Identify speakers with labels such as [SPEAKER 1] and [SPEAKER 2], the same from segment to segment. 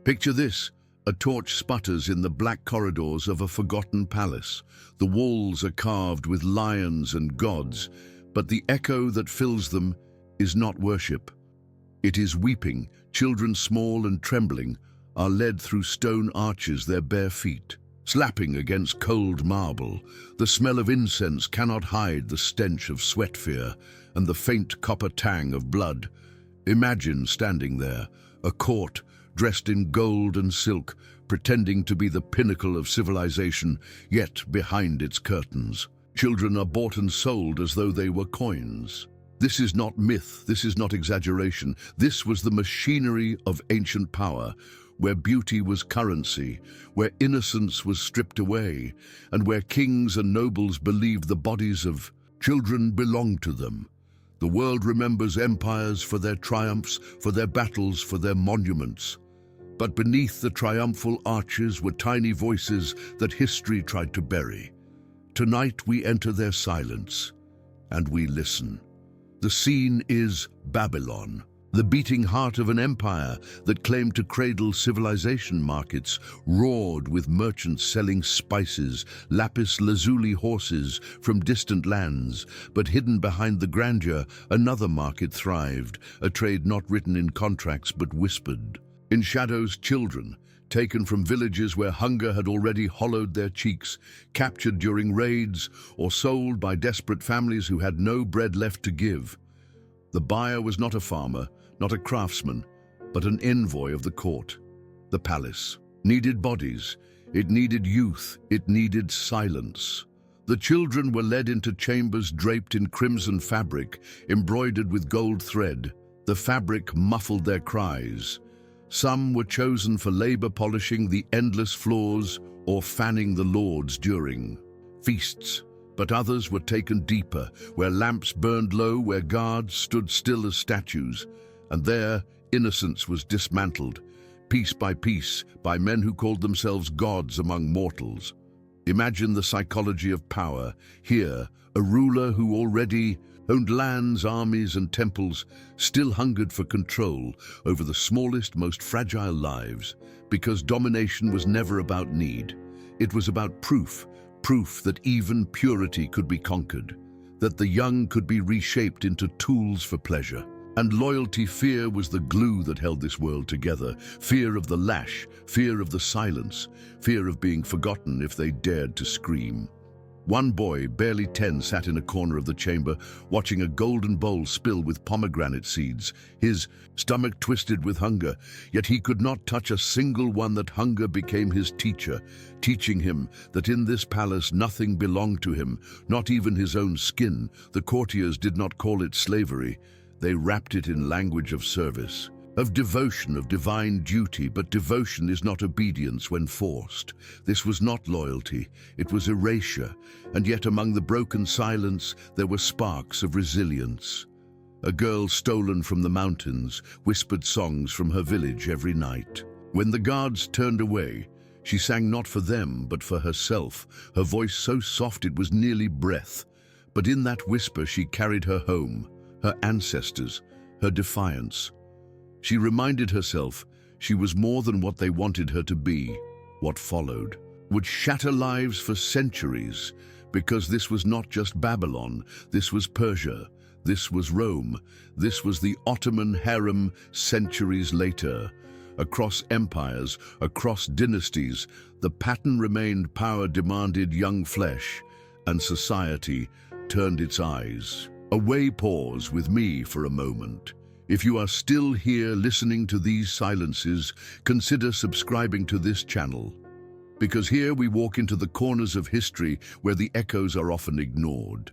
[SPEAKER 1] Picture this. A torch sputters in the black corridors of a forgotten palace. The walls are carved with lions and gods, but the echo that fills them is not worship. It is weeping. Children, small and trembling, are led through stone arches, their bare feet slapping against cold marble. The smell of incense cannot hide the stench of sweat fear and the faint copper tang of blood. Imagine standing there, a court dressed in gold and silk, pretending to be the pinnacle of civilization, yet behind its curtains, children are bought and sold as though they were coins. This is not myth, this is not exaggeration. This was the machinery of ancient power, where beauty was currency, where innocence was stripped away, and where kings and nobles believed the bodies of children belonged to them. The world remembers empires for their triumphs, for their battles, for their monuments. But beneath the triumphal arches were tiny voices that history tried to bury. Tonight we enter their silence, and we listen. The scene is Babylon, the beating heart of an empire that claimed to cradle civilization. Markets roared with merchants selling spices, lapis lazuli horses from distant lands, but hidden behind the grandeur, another market thrived, a trade not written in contracts but whispered. In shadows, children, taken from villages where hunger had already hollowed their cheeks, captured during raids or sold by desperate families who had no bread left to give. The buyer was not a farmer, not a craftsman, but an envoy of the court. The palace needed bodies, it needed youth, it needed silence. The children were led into chambers draped in crimson fabric, embroidered with gold thread. The fabric muffled their cries. Some were chosen for labor polishing the endless floors or fanning the lords during feasts, but others were taken deeper, where lamps burned low, where guards stood still as statues, and there innocence was dismantled, piece by piece, by men who called themselves gods among mortals. Imagine the psychology of power. Here, a ruler who already owned lands, armies, and temples, still hungered for control over the smallest, most fragile lives, because domination was never about need. It was about proof that even purity could be conquered, that the young could be reshaped into tools for pleasure. And loyalty, fear was the glue that held this world together. Fear of the lash, fear of the silence, fear of being forgotten if they dared to scream. One boy, barely 10, sat in a corner of the chamber, watching a golden bowl spill with pomegranate seeds. His stomach twisted with hunger, yet he could not touch a single one. That hunger became his teacher, teaching him that in this palace nothing belonged to him, not even his own skin. The courtiers did not call it slavery. They wrapped it in language of service, of devotion, of divine duty. But devotion is not obedience when forced. This was not loyalty, it was erasure. And yet among the broken silence there were sparks of resilience. A girl stolen from the mountains whispered songs from her village every night. When the guards turned away, she sang not for them but for herself, her voice so soft it was nearly breath. But in that whisper she carried her home, her ancestors, her defiance. She reminded herself she was more than what they wanted her to be. What followed would shatter lives for centuries, because this was not just Babylon, this was Persia, this was Rome, this was the Ottoman harem centuries later. Across empires, across dynasties, the pattern remained: power demanded young flesh, and society turned its eyes away. Pause with me for a moment. If you are still here listening to these silences, consider subscribing to this channel, because here we walk into the corners of history where the echoes are often ignored.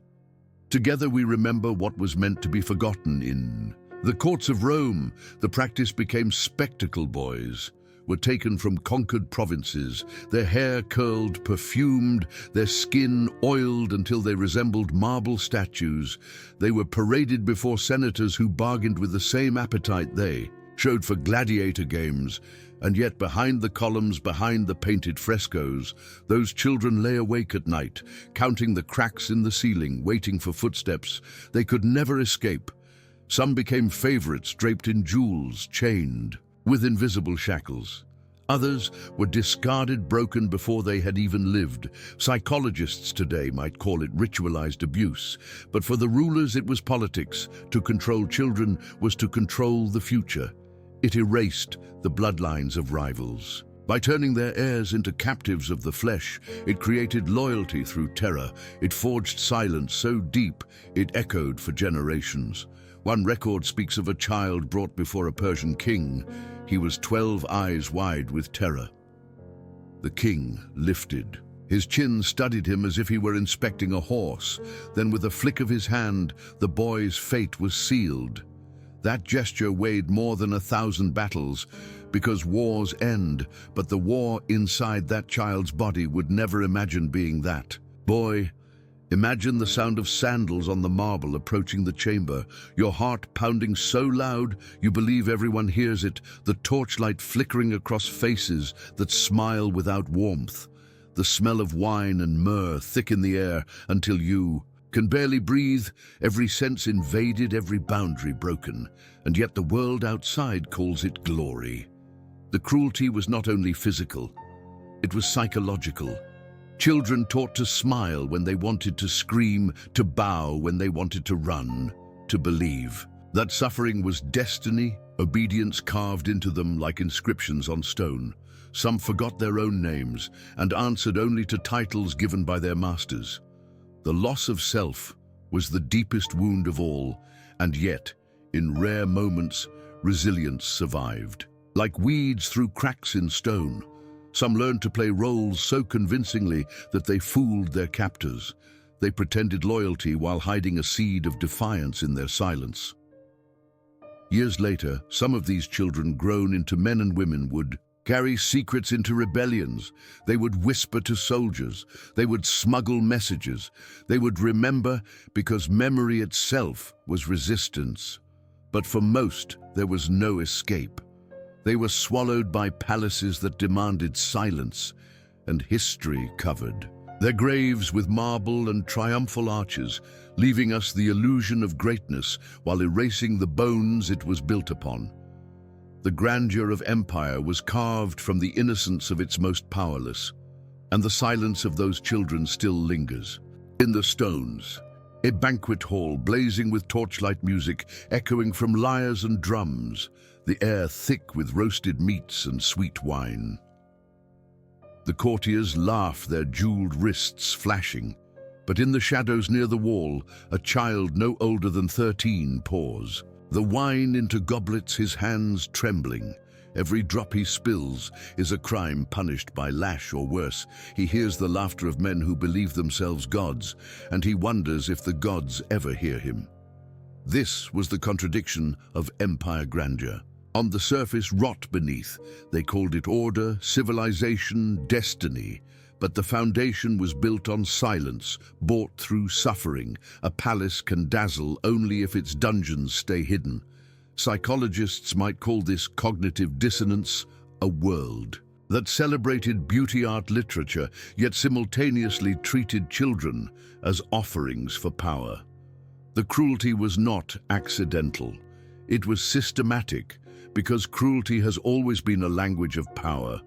[SPEAKER 1] Together we remember what was meant to be forgotten. In the courts of Rome, the practice became spectacle. Boys were taken from conquered provinces, their hair curled, perfumed, their skin oiled until they resembled marble statues. They were paraded before senators who bargained with the same appetite they showed for gladiator games. And yet behind the columns, behind the painted frescoes, those children lay awake at night, counting the cracks in the ceiling, waiting for footsteps they could never escape. Some became favorites, draped in jewels, chained with invisible shackles. Others were discarded, broken before they had even lived. Psychologists today might call it ritualized abuse, but for the rulers it was politics. To control children was to control the future. It erased the bloodlines of rivals. By turning their heirs into captives of the flesh, it created loyalty through terror. It forged silence so deep it echoed for generations. One record speaks of a child brought before a Persian king. He was 12 eyes wide with terror. The king lifted. His chin studied him as if he were inspecting a horse. Then with a flick of his hand, the boy's fate was sealed. That gesture weighed more than 1,000 battles, because wars end, but the war inside that child's body would never imagine being that. Boy, imagine the sound of sandals on the marble approaching the chamber, your heart pounding so loud you believe everyone hears it, the torchlight flickering across faces that smile without warmth, the smell of wine and myrrh thick in the air until you can barely breathe, every sense invaded, every boundary broken, and yet the world outside calls it glory. The cruelty was not only physical, it was psychological. Children taught to smile when they wanted to scream, to bow when they wanted to run, to believe. That suffering was destiny, obedience carved into them like inscriptions on stone. Some forgot their own names and answered only to titles given by their masters. The loss of self was the deepest wound of all, and yet, in rare moments, resilience survived. Like weeds through cracks in stone, some learned to play roles so convincingly that they fooled their captors. They pretended loyalty while hiding a seed of defiance in their silence. Years later, some of these children, grown into men and women, would carry secrets into rebellions. They would whisper to soldiers. They would smuggle messages. They would remember because memory itself was resistance. But for most, there was no escape. They were swallowed by palaces that demanded silence, and history covered their graves with marble and triumphal arches, leaving us the illusion of greatness while erasing the bones it was built upon. The grandeur of empire was carved from the innocence of its most powerless, and the silence of those children still lingers. In the stones, a banquet hall blazing with torchlight music, echoing from lyres and drums, the air thick with roasted meats and sweet wine. The courtiers laugh, their jeweled wrists flashing, but in the shadows near the wall, a child no older than 13 pours. The wine into goblets, his hands trembling. Every drop he spills is a crime punished by lash or worse. He hears the laughter of men who believe themselves gods, and he wonders if the gods ever hear him. This was the contradiction of empire grandeur. On the surface, rot beneath. They called it order, civilization, destiny. But the foundation was built on silence, bought through suffering. A palace can dazzle only if its dungeons stay hidden. Psychologists might call this cognitive dissonance, a world that celebrated beauty, art, literature, yet simultaneously treated children as offerings for power. The cruelty was not accidental. It was systematic, because cruelty has always been a language of power.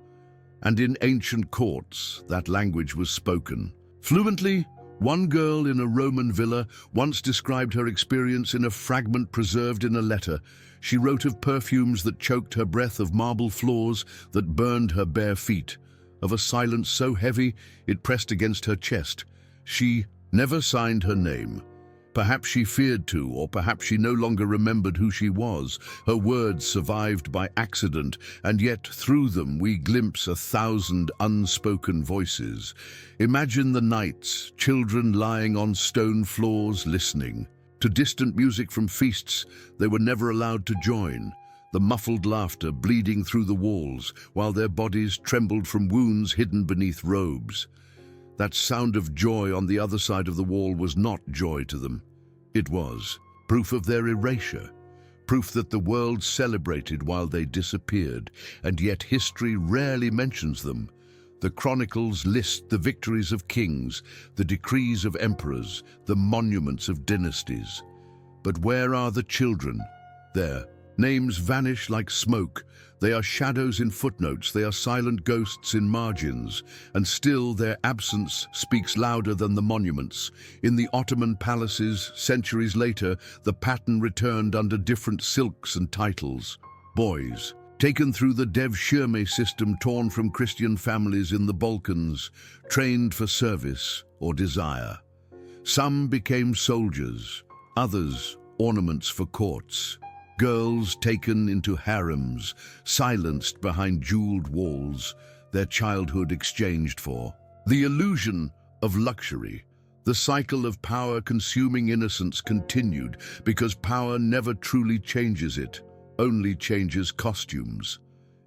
[SPEAKER 1] And in ancient courts, that language was spoken fluently. One girl in a Roman villa once described her experience in a fragment preserved in a letter. She wrote of perfumes that choked her breath, of marble floors that burned her bare feet, of a silence so heavy it pressed against her chest. She never signed her name. Perhaps she feared to, or perhaps she no longer remembered who she was. Her words survived by accident, and yet through them we glimpse 1,000 unspoken voices. Imagine the nights, children lying on stone floors listening to distant music from feasts they were never allowed to join, the muffled laughter bleeding through the walls while their bodies trembled from wounds hidden beneath robes. That sound of joy on the other side of the wall was not joy to them. It was proof of their erasure, proof that the world celebrated while they disappeared, and yet history rarely mentions them. The chronicles list the victories of kings, the decrees of emperors, the monuments of dynasties. But where are the children? There, Names vanish like smoke. They are shadows in footnotes, they are silent ghosts in margins, and still their absence speaks louder than the monuments. In the Ottoman palaces, centuries later, the pattern returned under different silks and titles. Boys, taken through the dev-shirme system, torn from Christian families in the Balkans, trained for service or desire. Some became soldiers, others ornaments for courts. Girls taken into harems, silenced behind jeweled walls, their childhood exchanged for the illusion of luxury. The cycle of power-consuming innocence continued because power never truly changes it, only changes costumes.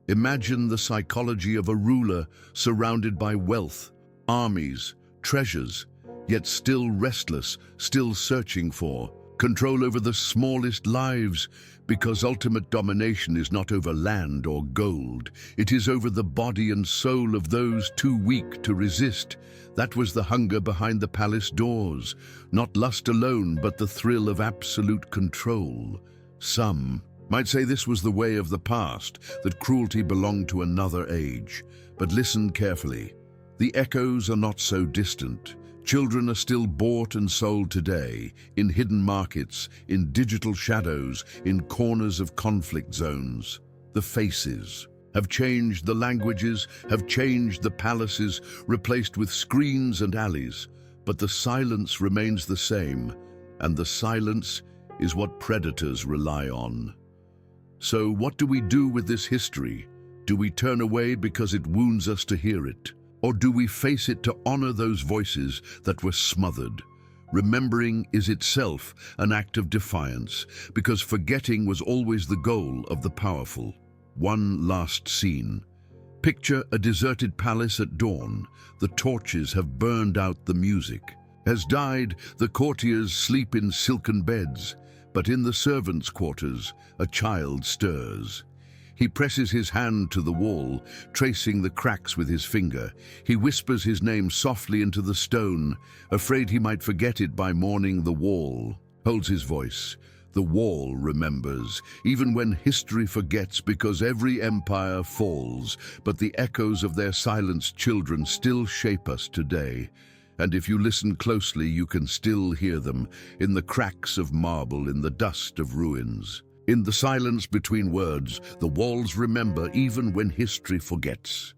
[SPEAKER 1] Imagine the psychology of a ruler surrounded by wealth, armies, treasures, yet still restless, still searching for control over the smallest lives, because ultimate domination is not over land or gold. It is over the body and soul of those too weak to resist. That was the hunger behind the palace doors. Not lust alone, but the thrill of absolute control. Some might say this was the way of the past, that cruelty belonged to another age. But listen carefully. The echoes are not so distant. Children are still bought and sold today, in hidden markets, in digital shadows, in corners of conflict zones. The faces have changed, the languages have changed, the palaces replaced with screens and alleys, but the silence remains the same, and the silence is what predators rely on. So what do we do with this history? Do we turn away because it wounds us to hear it? Or do we face it to honor those voices that were smothered? Remembering is itself an act of defiance, because forgetting was always the goal of the powerful. One last scene. Picture a deserted palace at dawn. The torches have burned out, the music has died, the courtiers sleep in silken beds, but in the servants' quarters, a child stirs. He presses his hand to the wall, tracing the cracks with his finger. He whispers his name softly into the stone, afraid he might forget it by morning. The wall holds his voice. The wall remembers, even when history forgets, because every empire falls, but the echoes of their silenced children still shape us today. And if you listen closely, you can still hear them, in the cracks of marble, in the dust of ruins. In the silence between words, the walls remember even when history forgets.